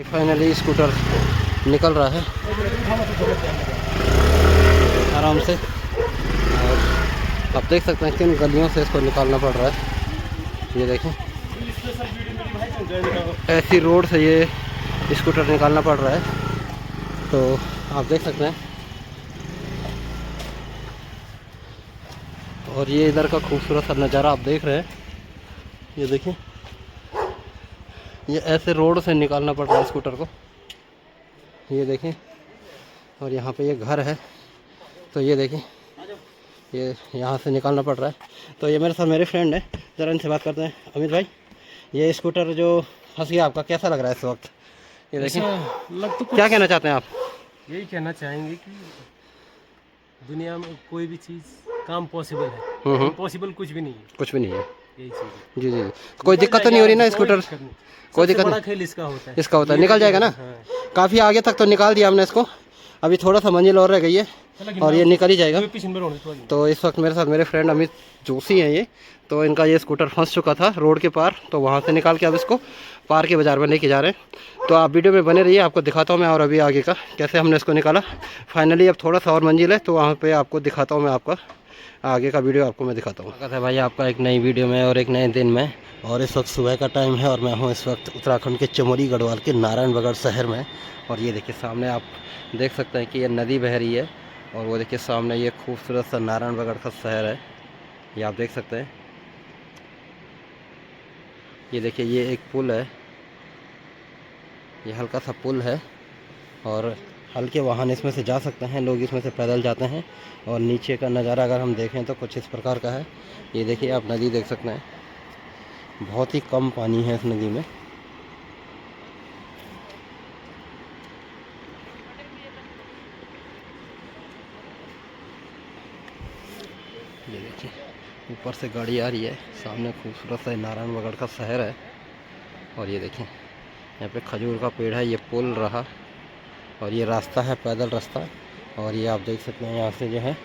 Finally scooter निकल रहा है आराम से, और आप देख सकते हैं किन गलियों से इसको निकालना पड़ रहा है। ये देखें, ऐसी रोड से ये स्कूटर निकालना पड़ रहा है, तो आप देख सकते हैं। और ये इधर का खूबसूरत सा नज़ारा आप देख रहे हैं। ये देखिए, ये ऐसे रोड से निकालना पड़ रहा है स्कूटर को। ये देखें, और यहाँ पे ये घर है, तो ये देखें, ये यहाँ से निकालना पड़ रहा है। तो ये मेरे साथ मेरे फ्रेंड है, ज़रा इनसे बात करते हैं। अमित भाई, ये स्कूटर जो फंस गया आपका, कैसा लग रहा है इस वक्त? ये देखें, तो क्या कहना चाहते हैं आप? यही कहना चाहेंगे कि दुनिया में कोई भी चीज़ काम पॉसिबल है, पॉसिबल कुछ भी नहीं है। कुछ भी नहीं है, यही चीज़ है। जी जी। कोई दिक्कत तो नहीं हो रही ना स्कूटर? कोई दिक्कत नहीं, खेल इसका होता है, निकल जाएगा ना। काफ़ी आगे तक तो निकाल दिया हमने इसको, अभी थोड़ा सा मंजिल और रह गई है और ये निकल ही जाएगा। तो इस वक्त मेरे साथ मेरे फ्रेंड अमित जोशी हैं ये, तो इनका ये स्कूटर फंस चुका था रोड के पार, तो वहाँ से निकाल के अब इसको पार के बाज़ार में लेके जा रहे हैं। तो आप वीडियो में बने रहिए, आपको दिखाता हूँ मैं और अभी आगे का कैसे हमने इसको निकाला। फाइनली अब थोड़ा सा और मंजिल है, तो वहाँ पर आपको दिखाता हूँ मैं, आपका आगे का वीडियो आपको मैं दिखाता हूँ। स्वागत है भाई आपका एक नई वीडियो में और एक नए दिन में। और इस वक्त सुबह का टाइम है और मैं हूँ इस वक्त उत्तराखंड के चमोली गढ़वाल के नारायणबगढ़ शहर में। और ये देखिए सामने आप देख सकते हैं कि ये नदी बह रही है, और वो देखिए सामने ये खूबसूरत सा नारायणबगढ़ का शहर है, ये आप देख सकते हैं। ये देखिए, ये एक पुल है, ये हल्का सा पुल है और हल्के वाहन इसमें से जा सकते हैं, लोग इसमें से पैदल जाते हैं। और नीचे का नज़ारा अगर हम देखें तो कुछ इस प्रकार का है। ये देखिए, आप नदी देख सकते हैं, बहुत ही कम पानी है इस नदी में। ये देखिए, ऊपर से गाड़ी आ रही है, सामने खूबसूरत सा नारायणबगढ़ का शहर है। और ये देखें, यहाँ पे खजूर का पेड़ है, ये पुल रहा और ये रास्ता है पैदल रास्ता। और ये आप देख सकते हैं, यहाँ से जो है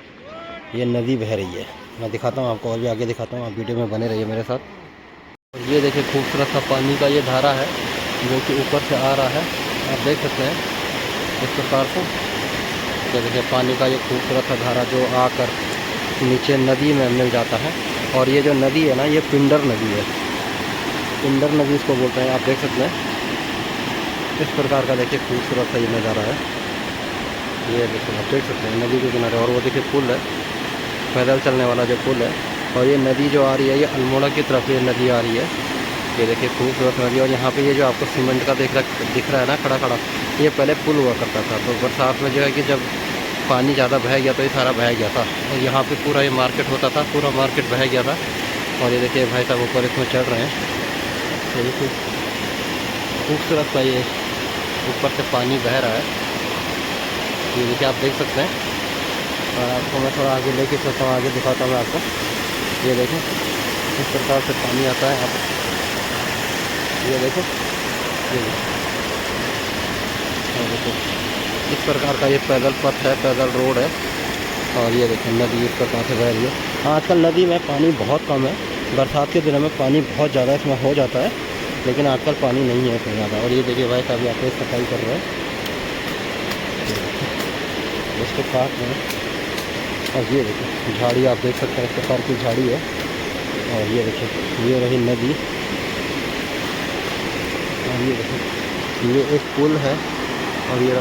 ये नदी बह रही है। मैं दिखाता हूँ आपको, और भी आगे दिखाता हूँ, आप वीडियो में बने रहिए मेरे साथ। और ये देखिए खूबसूरत सा पानी का ये धारा है जो कि ऊपर से आ रहा है, आप देख सकते हैं इस प्रकार से। ये देखिए पानी का ये खूबसूरत सा धारा जो आकर नीचे नदी में मिल जाता है। और ये जो नदी है ना, ये पिंडर नदी है, पिंडर नदी इसको बोलते हैं, आप देख सकते हैं। इस प्रकार का देखिए खूबसूरत सा ये नज़ारा है, ये देखिए आप देख सकते हैं नदी के किनारे। और वो देखिए पुल है, पैदल चलने वाला जो पुल है। और ये नदी जो आ रही है, ये अल्मोड़ा की तरफ ये नदी आ रही है। ये देखिए खूबसूरत नदी। और यहाँ पे ये जो आपको सीमेंट का दिख रहा है ना खड़ा खड़ा, ये पहले पुल हुआ करता था। तो बरसात में जो है कि जब पानी ज़्यादा बह गया तो ये सारा बह गया था, और यहाँ पे पूरा ये मार्केट होता था, पूरा मार्केट बह गया था। और ये देखिए भाई साहब ऊपर इसमें चढ़ रहे हैं, तो ये खूबसूरत सा ये ऊपर से पानी बह रहा है, ये देखिए आप देख सकते हैं। और आपको मैं थोड़ा आगे लेके चलता हूँ, आगे दिखाता हूँ मैं आपको। ये देखें इस प्रकार से पानी आता है यहाँ पर, ये देखें, ये देखो इस प्रकार का ये पैदल पथ है, पैदल रोड है। और ये देखें नदी इस प्रकार से बह रही है। आजकल नदी में पानी बहुत कम है, बरसात के दिनों में पानी बहुत ज़्यादा इसमें हो जाता है, लेकिन आजकल पानी नहीं है इतना ज़्यादा। और ये देखिए भाई साहब यहाँ पे सफाई कर रहे हैं, इसको काट रहे हैं। और ये देखिए झाड़ी आप देख सकते हैं, इस प्रकार की झाड़ी है। और ये देखिए ये रही नदी। और ये देखिए ये एक पुल है, और ये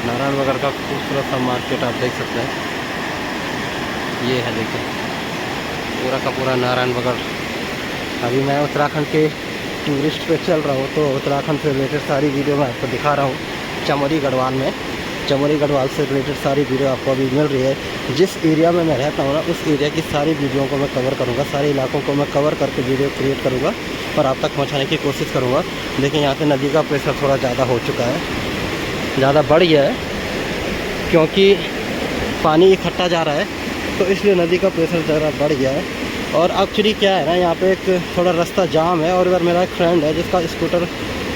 नारायणबगढ़ का खूबसूरत सा मार्केट आप देख सकते हैं। ये है देखिए पूरा का पूरा नारायणबगढ़। अभी मैं उत्तराखंड के टूरिस्ट पे चल रहा हूँ, तो उत्तराखंड से रिलेटेड सारी वीडियो मैं आपको दिखा रहा हूँ। चमोली गढ़वाल में, चमोली गढ़वाल से रिलेटेड सारी वीडियो आपको अभी मिल रही है। जिस एरिया में मैं रहता हूँ ना, उस एरिया की सारी वीडियो को मैं कवर करूँगा, सारे इलाकों को मैं कवर करके वीडियो क्रिएट करूँगा और आप तक पहुँचाने की कोशिश करूँगा। देखिए यहाँ पे नदी का प्रेशर थोड़ा ज़्यादा हो चुका है, ज़्यादा बढ़ गया है, क्योंकि पानी इकट्ठा जा रहा है, तो इसलिए नदी का प्रेशर ज़रा बढ़ गया है। और एक्चुअली क्या है ना, यहाँ पे एक थोड़ा रास्ता जाम है, और इधर मेरा एक फ्रेंड है जिसका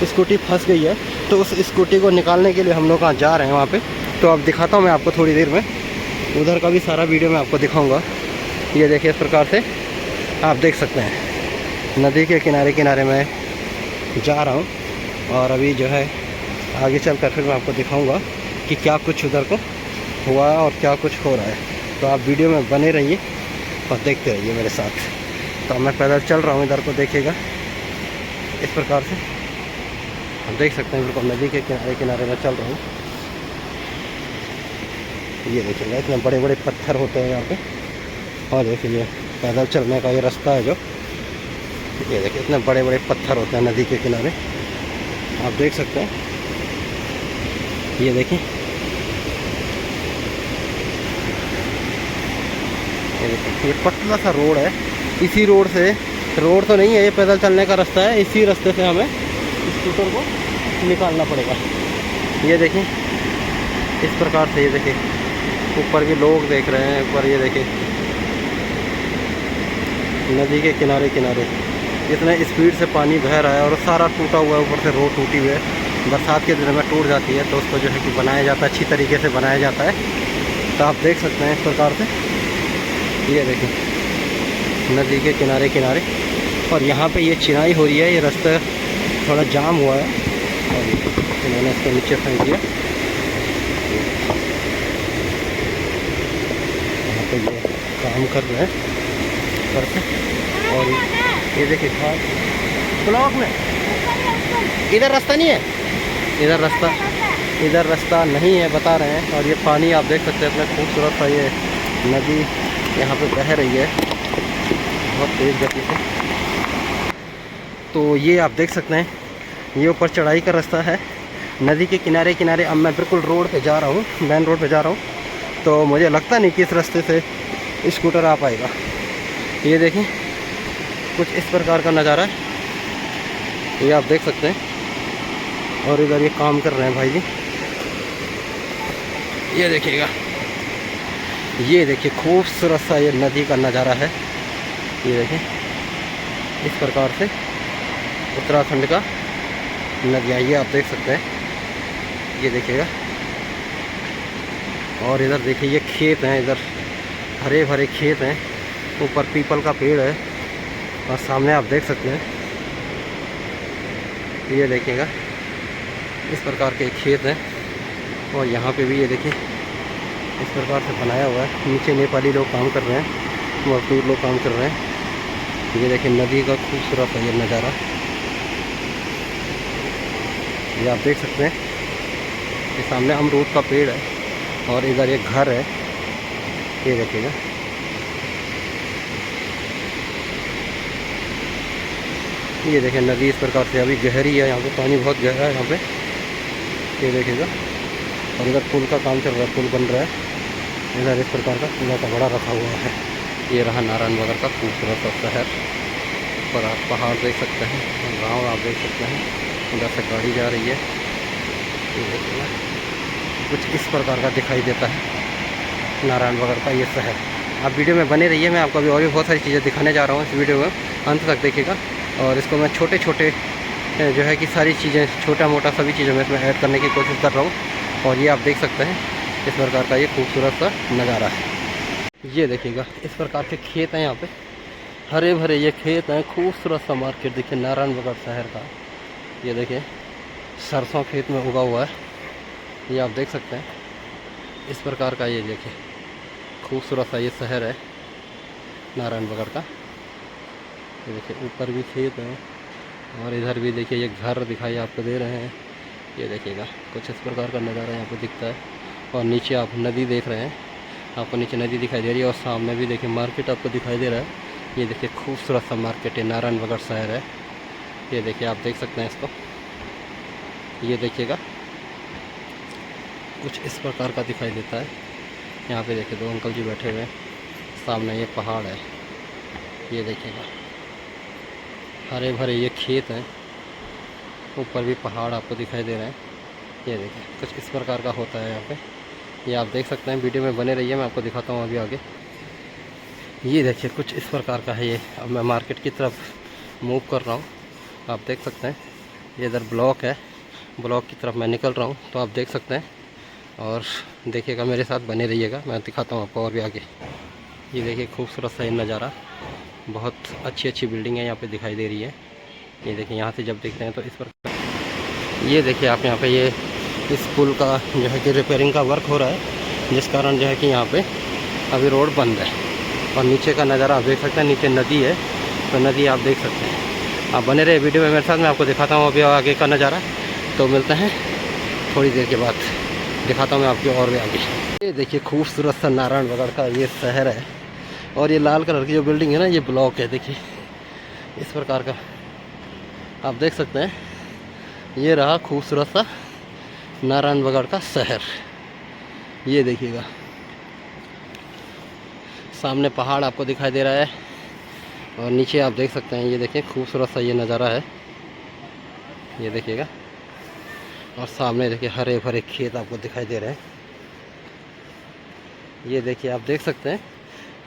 स्कूटी फंस गई है, तो उस स्कूटी को निकालने के लिए हम लोग जा रहे हैं वहाँ पे। तो अब दिखाता हूँ मैं आपको थोड़ी देर में, उधर का भी सारा वीडियो मैं आपको दिखाऊंगा। ये देखिए इस प्रकार से आप देख सकते हैं नदी के किनारे किनारे मैं जा रहा हूँ। और अभी जो है आगे चल कर फिर मैं आपको दिखाऊंगा कि क्या कुछ उधर को हुआ है और क्या कुछ हो रहा है। तो आप वीडियो में बने रहिए और देखते रहिए मेरे साथ। तो मैं पैदल चल रहा हूँ, इधर को देखिएगा इस प्रकार से आप देख सकते हैं। बिल्कुल नदी के किनारे किनारे मैं चल रहा हूँ। ये देखिएगा इतने बड़े बड़े पत्थर होते हैं यहाँ पे। और देखिए पैदल चलने का ये रास्ता है जो, ये देखिए इतने बड़े बड़े पत्थर होते हैं नदी के किनारे, आप देख सकते हैं। ये देखिए ये पतला सा रोड है। इसी रोड से, रोड तो नहीं है ये, पैदल चलने का रास्ता है। इसी रास्ते से हमें स्कूटर को निकालना पड़ेगा। ये देखिए इस प्रकार से, ये देखिए ऊपर भी लोग देख रहे हैं। ऊपर ये देखिए नदी के किनारे किनारे इतने स्पीड से पानी बह रहा है और सारा टूटा हुआ है। ऊपर से रोड टूटी हुई है, बरसात के दिन में टूट जाती है तो उसको जो है कि बनाया जाता है, अच्छी तरीके से बनाया जाता है। तो आप देख सकते हैं इस प्रकार से। ये देखिए नदी के किनारे किनारे, और यहाँ पे ये चिनाई हो रही है। ये रास्ता थोड़ा जाम हुआ है और इन्होंने इसको नीचे फेंक दिया। यहाँ पे ये काम कर रहे हैं करके। और ये देखिए घाट ब्लॉक में, इधर रास्ता नहीं है, इधर रास्ता नहीं है बता रहे हैं। और ये पानी आप देख सकते हैं, इतना खूबसूरत सा ये नदी यहाँ पे बह रही है बहुत तेज़ गति से। तो ये आप देख सकते हैं, ये ऊपर चढ़ाई का रास्ता है नदी के किनारे किनारे। अब मैं बिल्कुल रोड पे जा रहा हूँ, मेन रोड पे जा रहा हूँ। तो मुझे लगता नहीं कि इस रास्ते से स्कूटर आ पाएगा। ये देखें कुछ इस प्रकार का नज़ारा है, ये आप देख सकते हैं। और इधर ये काम कर रहे हैं भाई जी। ये देखिएगा, ये देखिए खूबसूरत सा ये नदी का नज़ारा है। ये देखिए इस प्रकार से उत्तराखंड का नदियाँ ये आप देख सकते हैं। ये देखिएगा, और इधर देखिए ये खेत हैं, इधर हरे भरे खेत हैं। ऊपर पीपल का पेड़ है और सामने आप देख सकते हैं। ये देखिएगा इस प्रकार के खेत हैं। और यहाँ पे भी ये देखिए इस प्रकार से बनाया हुआ है। नीचे नेपाली लोग काम कर रहे हैं, मजदूर लोग काम कर रहे हैं। ये देखिए नदी का खूबसूरत है ये नज़ारा, ये आप देख सकते हैं। ये सामने अमरूद का पेड़ है और इधर एक घर है, ये देखिएगा। ये देखिए नदी इस प्रकार से अभी गहरी है, यहाँ पे पानी बहुत गहरा है यहाँ पे, ये देखिएगा। और इधर पुल का काम चल रहा है, पुल बन रहा है। इधर इस प्रकार का कूड़ा कचड़ा रखा हुआ है। ये रहा नारायणनगर का खूबसूरत सा शहर। पर आप पहाड़ देख सकते हैं, गांव आप देख सकते हैं। उधर से गाड़ी जा रही है, ये देखिएगा कुछ इस प्रकार का दिखाई देता है नारायणनगर का ये शहर। आप वीडियो में बने रहिए, मैं आपको अभी और भी बहुत सारी चीज़ें दिखाने जा रहा हूँ इस वीडियो में, अंत तक देखिएगा। और इसको मैं छोटे छोटे जो है कि सारी चीज़ें, छोटा मोटा सभी चीज़ों में इसमें ऐड करने की कोशिश कर रहा हूँ। और ये आप देख सकते हैं इस प्रकार का ये खूबसूरत सा नज़ारा है। ये देखिएगा इस प्रकार के खेत हैं यहाँ पे, हरे भरे ये खेत हैं। खूबसूरत सा मार्केट देखिए नारायणनगर शहर का। ये देखिए सरसों खेत में उगा हुआ है, ये आप देख सकते हैं। इस प्रकार का ये देखिए खूबसूरत सा ये शहर है नारायणनगर का। ये देखिए ऊपर भी खेत हैं और इधर भी देखिए ये घर दिखाई आपको दे रहे हैं। ये देखिएगा कुछ इस प्रकार का नज़ारा यहाँ पे दिखता है। और नीचे आप नदी देख रहे हैं, आपको नीचे नदी दिखाई दे रही है और सामने भी देखिए मार्केट आपको दिखाई दे रहा है। ये देखिए खूबसूरत सा मार्केट है, नारायणनगर शहर है। ये देखिए आप देख सकते हैं इसको, ये देखिएगा कुछ इस प्रकार का दिखाई देता है। यहाँ पे देखिए दो अंकल जी बैठे हुए हैं, सामने ये पहाड़ है। ये देखिएगा हरे भरे ये खेत हैं, ऊपर भी पहाड़ आपको दिखाई दे रहे हैं। ये देखिए कुछ इस प्रकार का होता है यहाँ पे, ये आप देख सकते हैं। वीडियो में बने रहिए, मैं आपको दिखाता हूँ अभी आगे। ये देखिए कुछ इस प्रकार का है ये। अब मैं मार्केट की तरफ मूव कर रहा हूँ, आप देख सकते हैं। ये इधर ब्लॉक है, ब्लॉक की तरफ मैं निकल रहा हूँ, तो आप देख सकते हैं। और देखिएगा मेरे साथ बने रहिएगा, मैं दिखाता हूँ आपको और भी आगे। ये देखिए खूबसूरत सा ये नज़ारा, बहुत अच्छी अच्छी बिल्डिंग है यहाँ पे दिखाई दे रही है। ये देखिए यहाँ से जब देखते हैं तो इस प्रकार, ये देखिए आप यहाँ पे ये इस पुल का जो है कि रिपेयरिंग का वर्क हो रहा है, जिस कारण जो है कि यहाँ पे अभी रोड बंद है। और नीचे का नज़ारा आप देख सकते हैं, नीचे नदी है, तो नदी आप देख सकते हैं। आप बने रहे वीडियो में मेरे साथ, मैं आपको दिखाता हूँ अभी आगे का नज़ारा। तो मिलते हैं थोड़ी देर के बाद, दिखाता हूँ मैं आपको और भी आगे। ये देखिए खूबसूरत सा नारायणगढ़ का ये शहर है, और ये लाल कलर की जो बिल्डिंग है ना, ये ब्लॉक है। देखिए इस प्रकार का आप देख सकते हैं। ये रहा खूबसूरत सा नारायणगढ़ का शहर। ये देखिएगा सामने पहाड़ आपको दिखाई दे रहा है, और नीचे आप देख सकते हैं। ये देखिए खूबसूरत सा ये नज़ारा है, ये देखिएगा। और सामने देखिए हरे भरे खेत आपको दिखाई दे रहे हैं। ये देखिए आप देख सकते हैं,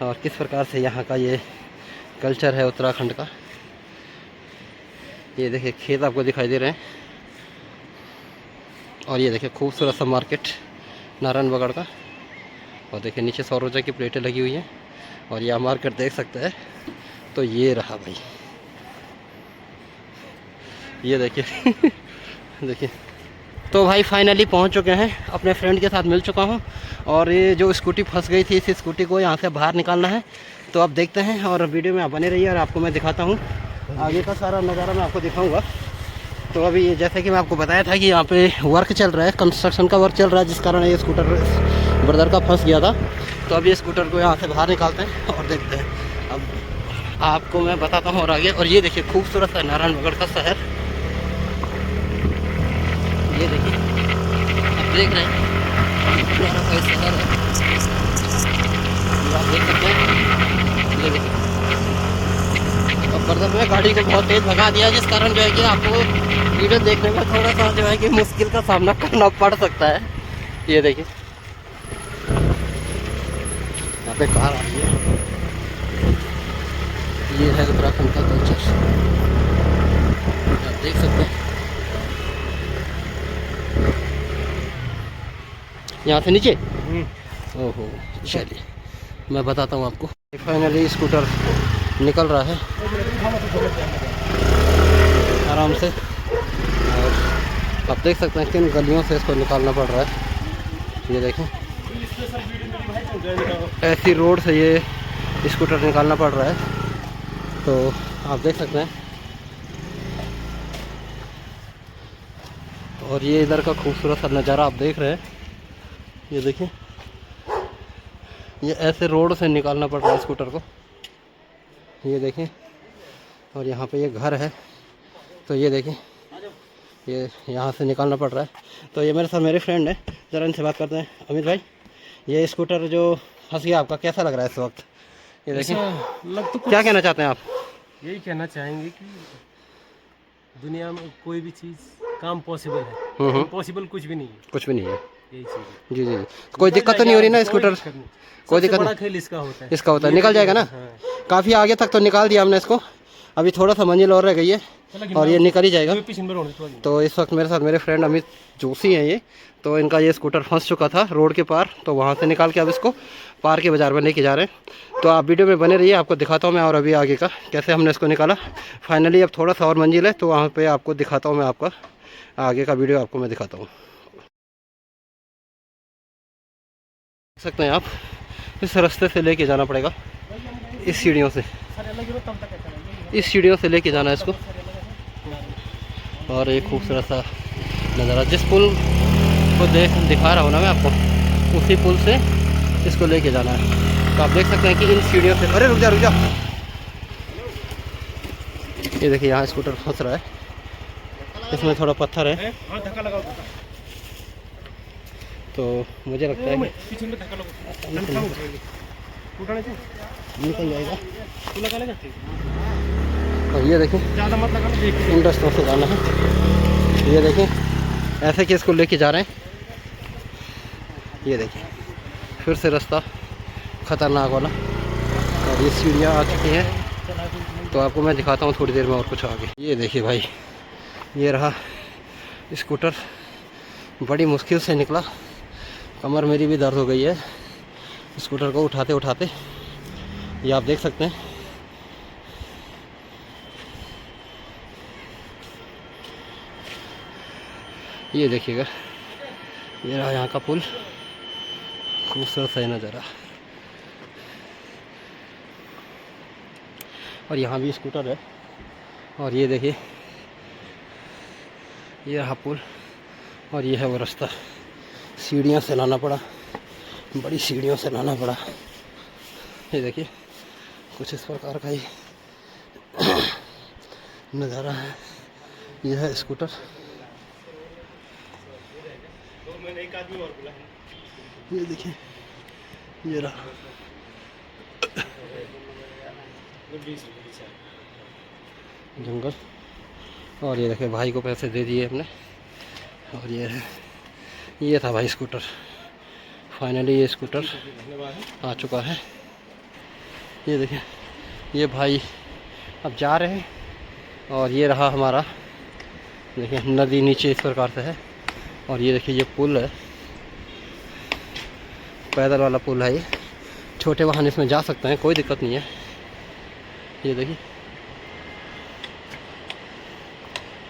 और किस प्रकार से यहाँ का ये कल्चर है उत्तराखंड का। ये देखिए खेत आपको दिखाई दे रहे हैं, और ये देखिए खूबसूरत सा मार्केट नारायणगढ़ का। और देखिए नीचे सौर ऊर्जा की प्लेटें लगी हुई हैं, और यह मार्केट देख सकते हैं। तो ये रहा भाई, ये देखिए देखिए। तो भाई फाइनली पहुंच चुके हैं, अपने फ्रेंड के साथ मिल चुका हूं। और ये जो स्कूटी फंस गई थी, इस स्कूटी को यहाँ से बाहर निकालना है। तो आप देखते हैं, और वीडियो में आप बने रहिए, और आपको मैं दिखाता हूँ आगे का सारा नज़ारा, मैं आपको दिखाऊँगा। तो अभी जैसे कि मैं आपको बताया था कि यहाँ पे वर्क चल रहा है, कंस्ट्रक्शन का वर्क चल रहा है, जिस कारण ये स्कूटर ब्रदर का फंस गया था। तो अब ये स्कूटर को यहाँ से बाहर निकालते हैं और देखते हैं। अब आपको मैं बताता हूँ और आगे। और ये देखिए खूबसूरत सा नारायणगढ़ का शहर, ये देखिए आप देख रहे हैं प्यारा सा शहर है, आप देख सकते हैं। ये देखिए अब ब्रदर ने गाड़ी को बहुत तेज़ भगा दिया, जिस कारण जो है कि आपको वीडियो देखने में थोड़ा सा जो है कि मुश्किल का सामना करना पड़ सकता है। ये देखिए यहाँ पे कार आ रही है। ये है उत्तराखंड का कल्चर, आप देख सकते हैं। यहाँ से नीचे ओहो, चलिए मैं बताता हूँ आपको। फाइनली स्कूटर निकल रहा है आराम से, और आप देख सकते हैं किन गलियों से इसको निकालना पड़ रहा है। ये देखें ऐसी रोड से ये स्कूटर निकालना पड़ रहा है, तो आप देख सकते हैं। और ये इधर का खूबसूरत सा नज़ारा आप देख रहे हैं। ये देखिए ये ऐसे रोड से निकालना पड़ रहा है स्कूटर को, ये देखें। और यहाँ पे ये घर है, तो ये देखें ये यहाँ से निकालना पड़ रहा है। तो ये मेरे साथ मेरे फ्रेंड है, ज़रा इनसे बात करते हैं। अमित भाई, ये स्कूटर जो फंस गया आपका, कैसा लग रहा है इस वक्त? ये देखें लग तो क्या कहना चाहते हैं आप? यही कहना चाहेंगे कि दुनिया में कोई भी चीज़ काम पॉसिबल है, पॉसिबल कुछ भी नहीं है। कुछ भी नहीं है, यही चीज़ है। जी जी जी। कोई दिक्कत तो नहीं हो रही ना स्कूटर? कोई दिक्कत नहीं, खेल इसका होता है, इसका होता है, निकल जाएगा ना। काफ़ी आगे तक तो निकाल दिया हमने इसको, अभी थोड़ा सा मंजिल और रह गई है, और ये निकल ही जाएगा। तो इस वक्त मेरे साथ मेरे फ्रेंड अमित जोशी हैं ये, तो इनका ये स्कूटर फंस चुका था रोड के पार, तो वहाँ से निकाल के अब इसको पार के बाज़ार में लेके जा रहे हैं। तो आप वीडियो में बने रहिए, आपको दिखाता हूँ मैं और अभी आगे का कैसे हमने इसको निकाला। फाइनली अब थोड़ा सा और मंजिल है, तो वहाँ पर आपको दिखाता हूँ मैं, आपका आगे का वीडियो आपको मैं दिखाता हूँ। देख सकते हैं आप, इस रास्ते से लेके जाना पड़ेगा, इस सीढ़ियों से, इस सीढ़ियों से लेके जाना है इसको। और एक खूबसूरत सा नज़ारा, जिस पुल को दिखा रहा हूँ ना मैं आपको, उसी पुल से इसको लेके जाना है। तो आप देख सकते हैं कि इन सीढ़ियों से, अरे रुक जा रुक जा, ये देखिए यहाँ स्कूटर फंस रहा है, इसमें थोड़ा पत्थर है, तो मुझे लगता है निकल जाएगा। और ये देखें इन रास्तों से जाना है, ये देखें ऐसे कि इसको लेके जा रहे हैं। ये देखें फिर से रास्ता ख़तरनाक वाला, और ये सीढ़ियाँ आ चुकी हैं, तो आपको मैं दिखाता हूँ थोड़ी देर में और कुछ आगे। ये देखिए भाई, ये रहा स्कूटर, बड़ी मुश्किल से निकला, कमर मेरी भी दर्द हो गई है स्कूटर को उठाते उठाते, ये आप देख सकते हैं। ये देखिएगा, ये रहा यहाँ का पुल, खूबसूरत है नज़ारा। और यहाँ भी स्कूटर है। और ये देखिए, ये रहा पुल और ये है वो रास्ता। सीढ़ियों से लाना पड़ा, बड़ी सीढ़ियों से लाना पड़ा। ये देखिए, कुछ इस प्रकार का ही नज़ारा है। यह है स्कूटर। ये देखिए, ये रहा जंगल। और ये देखिए, भाई को पैसे दे दिए हमने। और ये है, ये था भाई स्कूटर। फाइनली ये स्कूटर आ चुका है। ये देखिए, ये भाई अब जा रहे हैं। और ये रहा हमारा, देखिए नदी नीचे इस प्रकार से है। और ये देखिए, ये पुल है, पैदल वाला पुल है। ये छोटे वाहन इसमें जा सकते हैं, कोई दिक्कत नहीं है। ये देखिए,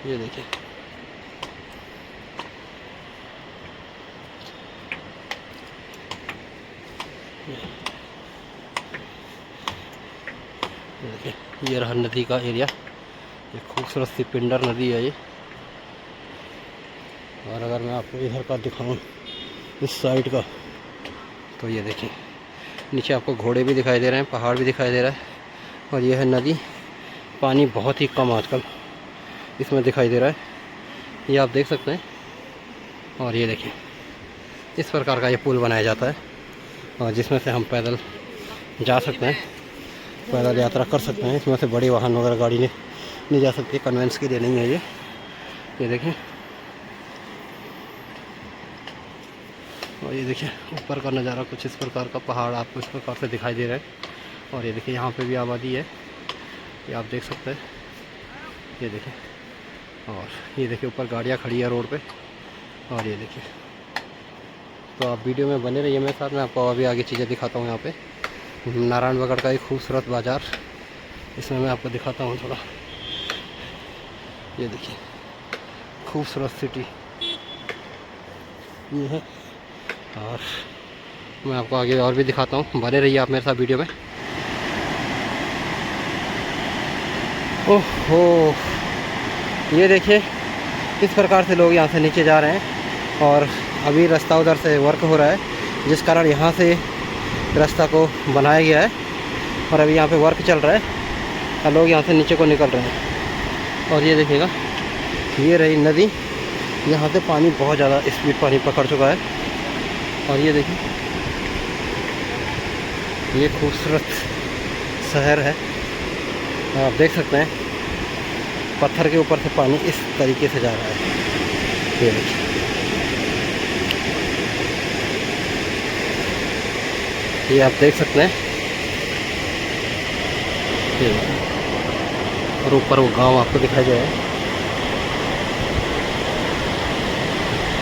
ये देखिए, ये रहा नदी का एरिया। ये खूबसूरत सी पिंडर नदी है ये। और अगर मैं आपको इधर का दिखाऊं, इस साइड का, तो ये देखिए, नीचे आपको घोड़े भी दिखाई दे रहे हैं, पहाड़ भी दिखाई दे रहा है। और ये है नदी। पानी बहुत ही कम आजकल इसमें दिखाई दे रहा है, ये आप देख सकते हैं। और ये देखिए, इस प्रकार का ये पुल बनाया जाता है, और जिसमें से हम पैदल जा सकते हैं, पैदल यात्रा कर सकते हैं। इसमें से बड़े वाहन वगैरह गाड़ी नहीं जा सकती, कन्वेंस के लिए नहीं है ये देखिए। और ये देखिए, ऊपर का नज़ारा कुछ इस प्रकार का, पहाड़ आपको इस प्रकार से दिखाई दे रहा है। और ये देखिए, यहाँ पे भी आबादी है, ये आप देख सकते हैं। ये देखिए, और ये देखिए, ऊपर गाड़ियाँ खड़ी है रोड पे। और ये देखिए, तो आप वीडियो में बने रहिए मेरे साथ। मैं आपको अभी आगे चीज़ें दिखाता हूँ। यहाँ पे नारायणगढ़ का एक खूबसूरत बाज़ार, इसमें मैं आपको दिखाता हूँ थोड़ा। ये देखिए, खूबसूरत सिटी ये है। और मैं आपको आगे और भी दिखाता हूँ, बने रहिए आप मेरे साथ वीडियो में। ओहो, ये देखिए, इस प्रकार से लोग यहाँ से नीचे जा रहे हैं। और अभी रास्ता उधर से वर्क हो रहा है, जिस कारण यहाँ से रास्ता को बनाया गया है। और अभी यहाँ पे वर्क चल रहा है और लोग यहाँ से नीचे को निकल रहे हैं। और ये देखिएगा, ये रही नदी। यहाँ से पानी बहुत ज़्यादा स्पीड पानी पकड़ चुका है। और ये देखिए, ये खूबसूरत शहर है, आप देख सकते हैं। पत्थर के ऊपर से पानी इस तरीके से जा रहा है, ये देखिए। ये आप देख सकते हैं, ये और ऊपर वो गांव आपको दिखाई दे रहा है।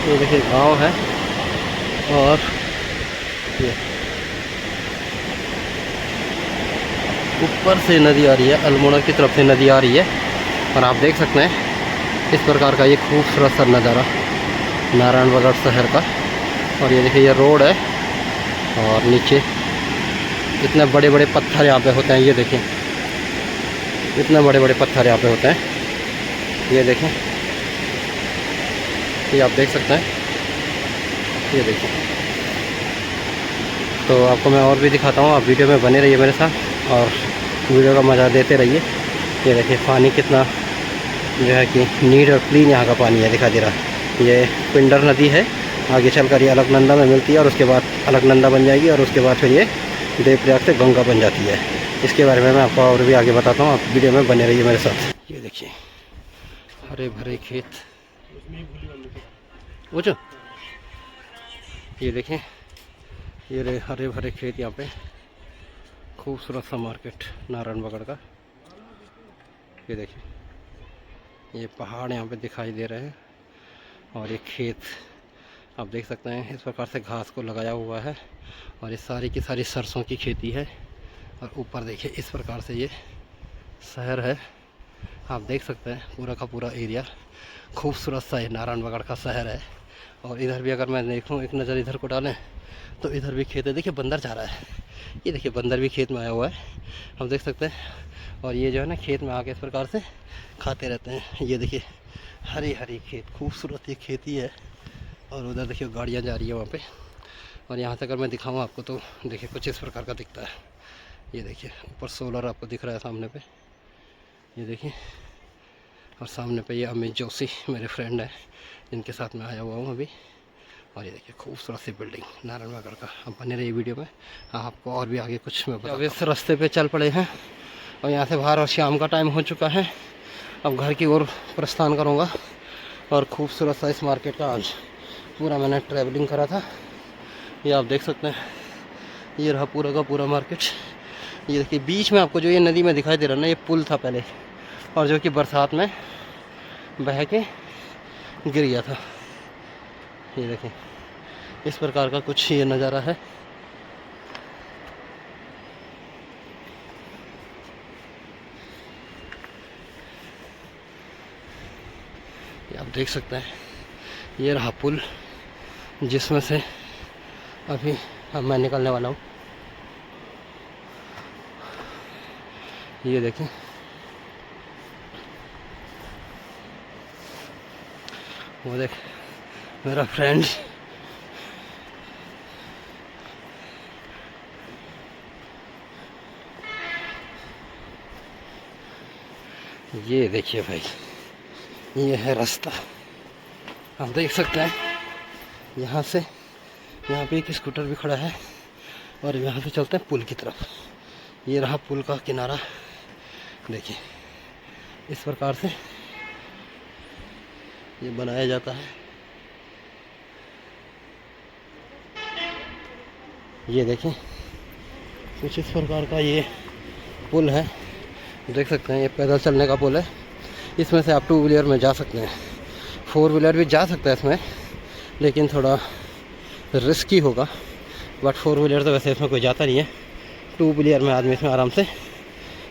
ये देखिए, गांव है। और ये ऊपर से नदी आ रही है, अल्मोड़ा की तरफ से नदी आ रही है। और आप देख सकते हैं इस प्रकार का ये खूबसूरत सा नज़ारा नारायणगढ़ शहर का। और ये देखिए, ये रोड है। और नीचे इतने बड़े बड़े पत्थर यहाँ पे होते हैं, ये देखें, इतने बड़े बड़े पत्थर यहाँ पे होते हैं, ये देखें। ये आप देख सकते हैं, ये देखिए। तो आपको मैं और भी दिखाता हूँ, आप वीडियो में बने रहिए मेरे साथ और वीडियो का मज़ा देते रहिए। ये देखिए, पानी कितना जो है कि नीट और क्लीन यहाँ का पानी है, दिखा दे रहा है। ये पिंडर नदी है, आगे चलकर ये अलकनंदा में मिलती है और उसके बाद अलकनंदा बन जाएगी और उसके बाद फिर ये देवप्रयाग से गंगा बन जाती है। इसके बारे में मैं आपको और भी आगे बताता हूँ, आप वीडियो में बने रहिए मेरे साथ। ये देखिए, हरे भरे खेत, वो जो ये देखें, ये रहे हरे भरे खेत। यहाँ पे खूबसूरत सा मार्केट नारायणगढ़ का। ये देखिए, ये पहाड़ यहाँ पे दिखाई दे रहे हैं और ये खेत आप देख सकते हैं। इस प्रकार से घास को लगाया हुआ है और ये सारी की सारी सरसों की खेती है। और ऊपर देखिए, इस प्रकार से ये शहर है, आप देख सकते हैं पूरा का पूरा एरिया। खूबसूरत सा ये नारायणगढ़ का शहर है। और इधर भी अगर मैं देखूँ एक नज़र इधर को डालें तो इधर भी खेत है। देखिए बंदर जा रहा है, ये देखिए बंदर भी खेत में आया हुआ है, हम देख सकते हैं। और ये जो है ना खेत में आके इस प्रकार से खाते रहते हैं। ये देखिए हरी हरी खेत, खूबसूरत ये खेती है। और उधर देखिए गाड़ियाँ जा रही है वहाँ पे। और यहाँ से अगर मैं दिखाऊँ आपको तो देखिए कुछ इस प्रकार का दिखता है। ये देखिए ऊपर सोलर आपको दिख रहा है सामने पे, ये देखिए। और सामने पे ये अमित जोशी मेरे फ्रेंड है जिनके साथ मैं आया हुआ हूँ अभी। और ये देखिए खूबसूरत सी बिल्डिंग नारायणगढ़ का। अब बने रही वीडियो में, आपको और भी आगे कुछ मैं अब इस रास्ते पे चल पड़े हैं और यहाँ से बाहर। और शाम का टाइम हो चुका है, अब घर की ओर प्रस्थान करूँगा। और खूबसूरत सा इस मार्केट का आज पूरा मैंने ट्रैवलिंग करा था, ये आप देख सकते हैं। ये रहा पूरा का पूरा मार्केट। ये देखिए बीच में आपको जो ये नदी में दिखाई दे रहा है ना, ये पुल था पहले, और जो कि बरसात में बह के गिर गया था। ये देखिए इस प्रकार का कुछ ये नज़ारा है। ये आप देख सकते हैं, ये रहा पुल जिसमें से अभी अब मैं निकलने वाला हूँ। ये देखें वो देख मेरा फ्रेंड ये देखिए भाई, ये है रास्ता, आप देख सकते हैं। यहाँ से यहाँ पे एक स्कूटर भी खड़ा है और यहाँ से चलते हैं पुल की तरफ। ये रहा पुल का किनारा, देखिए इस प्रकार से ये बनाया जाता है। ये देखें कुछ इस प्रकार का ये पुल है, देख सकते हैं। ये पैदल चलने का पुल है, इसमें से आप 2 व्हीलर में जा सकते हैं, 4 व्हीलर भी जा सकता है इसमें, लेकिन थोड़ा रिस्की होगा। बट 4 व्हीलर तो वैसे इसमें कोई जाता नहीं है, 2 व्हीलर में आदमी इसमें आराम से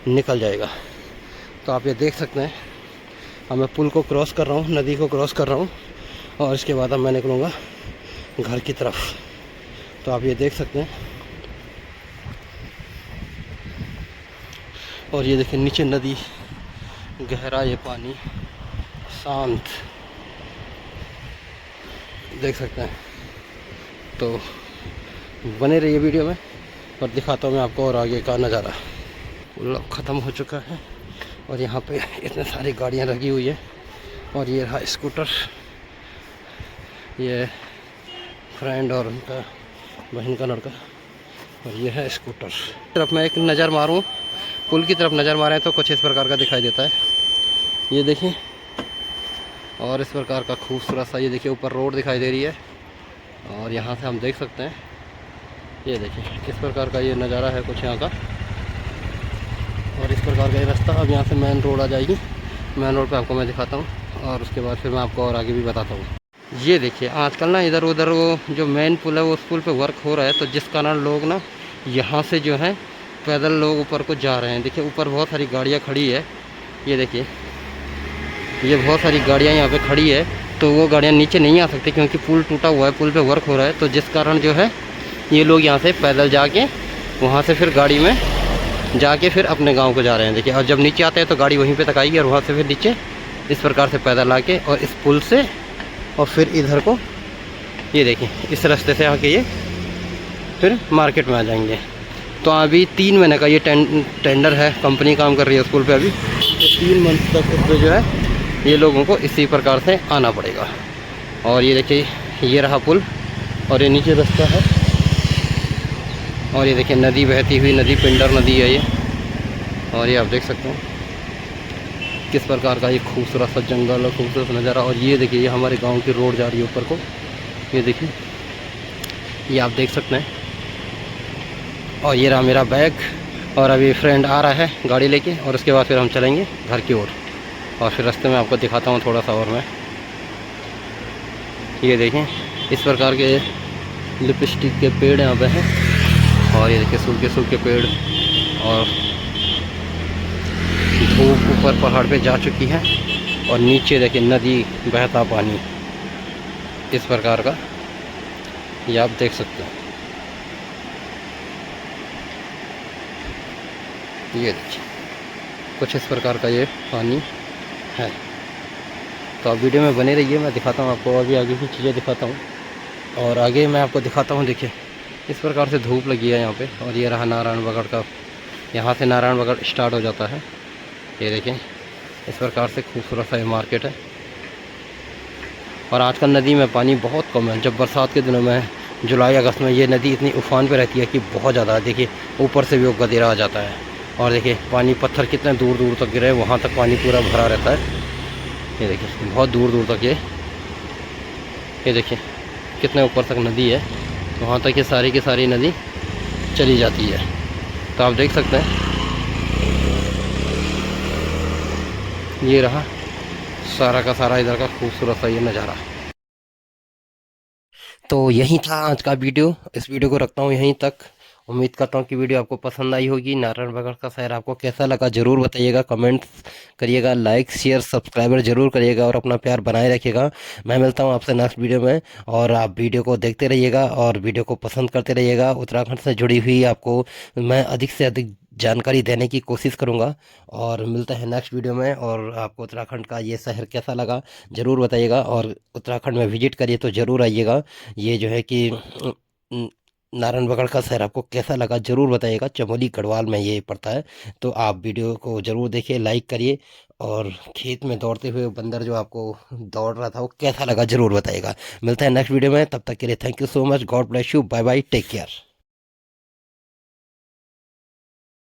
निकल जाएगा। तो आप ये देख सकते हैं, अब मैं पुल को क्रॉस कर रहा हूँ, नदी को क्रॉस कर रहा हूँ, और इसके बाद अब मैं निकलूँगा घर की तरफ। तो आप ये देख सकते हैं। और ये देखिए नीचे नदी, गहरा ये पानी, शांत, देख सकते हैं। तो बने रहिए वीडियो में और दिखाता हूँ मैं आपको और आगे का नज़ारा। पुल अब ख़त्म हो चुका है और यहाँ पे इतने सारी गाड़ियाँ लगी हुई है। और ये रहा स्कूटर, ये फ्रेंड और उनका बहन का लड़का, और ये है स्कूटर। तरफ मैं एक नज़र मारूं, पुल की तरफ नज़र मारें तो कुछ इस प्रकार का दिखाई देता है, ये देखिए। और इस प्रकार का खूबसूरत सा ये देखिए ऊपर रोड दिखाई दे रही है, और यहाँ से हम देख सकते हैं। ये देखिए किस प्रकार का ये नज़ारा है कुछ यहाँ का। और इस प्रकार का ये रास्ता, अब यहाँ से मेन रोड आ जाएगी, मेन रोड पे आपको मैं दिखाता हूँ और उसके बाद फिर मैं आपको और आगे भी बताता हूँ। ये देखिए आजकल ना इधर उधर वो जो मेन पुल है वो उस पुल पे वर्क हो रहा है, तो जिस कारण लोग ना यहाँ से जो है पैदल लोग ऊपर को जा रहे हैं। देखिए ऊपर बहुत सारी गाड़ियाँ खड़ी है, ये देखिए ये बहुत सारी गाड़ियाँ यहाँ पे खड़ी है। तो वो गाड़ियाँ नीचे नहीं आ सकती क्योंकि पुल टूटा हुआ है, पुल पे वर्क हो रहा है। तो जिस कारण जो है ये लोग यहाँ से पैदल जाके वहाँ से फिर गाड़ी में जाके फिर अपने गांव को जा रहे हैं। देखिए और जब नीचे आते हैं तो गाड़ी वहीं पे तक आएगी और वहाँ से फिर नीचे इस प्रकार से पैदल आके और इस पुल से और फिर इधर को ये देखिए इस रास्ते से आके ये फिर मार्केट में आ जाएंगे। तो अभी 3 महीने का ये टेंडर है, कंपनी काम कर रही है उस पुल पे अभी। तो 3 मंथ तक उस पर जो है ये लोगों को इसी प्रकार से आना पड़ेगा। और ये देखिए ये रहा पुल और ये नीचे रास्ता है। और ये देखिए नदी बहती हुई नदी, पिंडर नदी है ये। और ये आप देख सकते हैं किस प्रकार का ये खूबसूरत सा जंगल और खूबसूरत नज़ारा। और ये देखिए ये हमारे गांव की रोड जा रही है ऊपर को, ये देखिए ये आप देख सकते हैं। और ये रहा मेरा बैग और अभी फ्रेंड आ रहा है गाड़ी लेके और उसके बाद फिर हम चलेंगे घर की ओर। और फिर रास्ते में आपको दिखाता हूँ थोड़ा सा और मैं। ये देखें इस प्रकार के लिपस्टिक के पेड़ यहाँ पे हैं। और ये देखिए सूखे सूखे पेड़ और धूप ऊपर पहाड़ पे जा चुकी है और नीचे देखिए नदी बहता पानी, इस प्रकार का ये आप देख सकते हैं। ये देखिए कुछ इस प्रकार का ये पानी है। तो आप वीडियो में बने रहिए, मैं दिखाता हूँ आपको, अभी आगे की चीज़ें दिखाता हूँ। और आगे मैं आपको दिखाता हूँ, देखिए इस प्रकार से धूप लगी है यहाँ पे। और ये रहा नारायणबगड़ का, यहाँ से नारायणबगड़ स्टार्ट हो जाता है। ये देखें इस प्रकार से खूबसूरत सा ये मार्केट है। और आजकल नदी में पानी बहुत कम है। जब बरसात के दिनों में जुलाई अगस्त में ये नदी इतनी उफान पे रहती है कि बहुत ज़्यादा, देखिए ऊपर से भी वो गदेरा आ जाता है। और देखिए पानी, पत्थर कितने दूर दूर तक गिरे, वहाँ तक पानी पूरा भरा रहता है। ये देखिए बहुत दूर दूर तक ये देखिए कितने ऊपर तक नदी है, वहाँ तक ये सारी की सारी नदी चली जाती है। तो आप देख सकते हैं ये रहा सारा का सारा इधर का खूबसूरत सा ये नज़ारा। तो यही था आज का वीडियो, इस वीडियो को रखता हूँ यहीं तक। उम्मीद करता हूँ कि वीडियो आपको पसंद आई होगी। नारायणबगड़ का शहर आपको कैसा लगा ज़रूर बताइएगा, कमेंट्स करिएगा, लाइक शेयर सब्सक्राइबर ज़रूर करिएगा और अपना प्यार बनाए रखिएगा। मैं मिलता हूँ आपसे नेक्स्ट वीडियो में, और आप वीडियो को देखते रहिएगा और वीडियो को पसंद करते रहिएगा। उत्तराखंड से जुड़ी हुई आपको मैं अधिक से अधिक जानकारी देने की कोशिश करूँगा। और मिलते हैं नेक्स्ट वीडियो में। और आपको उत्तराखंड का ये शहर कैसा लगा ज़रूर बताइएगा, और उत्तराखंड में विजिट करिए तो ज़रूर आइएगा। ये जो है कि नारायणबगड़ का शहर आपको कैसा लगा ज़रूर बताइएगा। चमोली गढ़वाल में ये पड़ता है। तो आप वीडियो को ज़रूर देखिए, लाइक करिए, और खेत में दौड़ते हुए बंदर जो आपको दौड़ रहा था वो कैसा लगा ज़रूर बताइएगा। मिलते हैं नेक्स्ट वीडियो में, तब तक के लिए thank you so much, God bless you, bye bye, take care.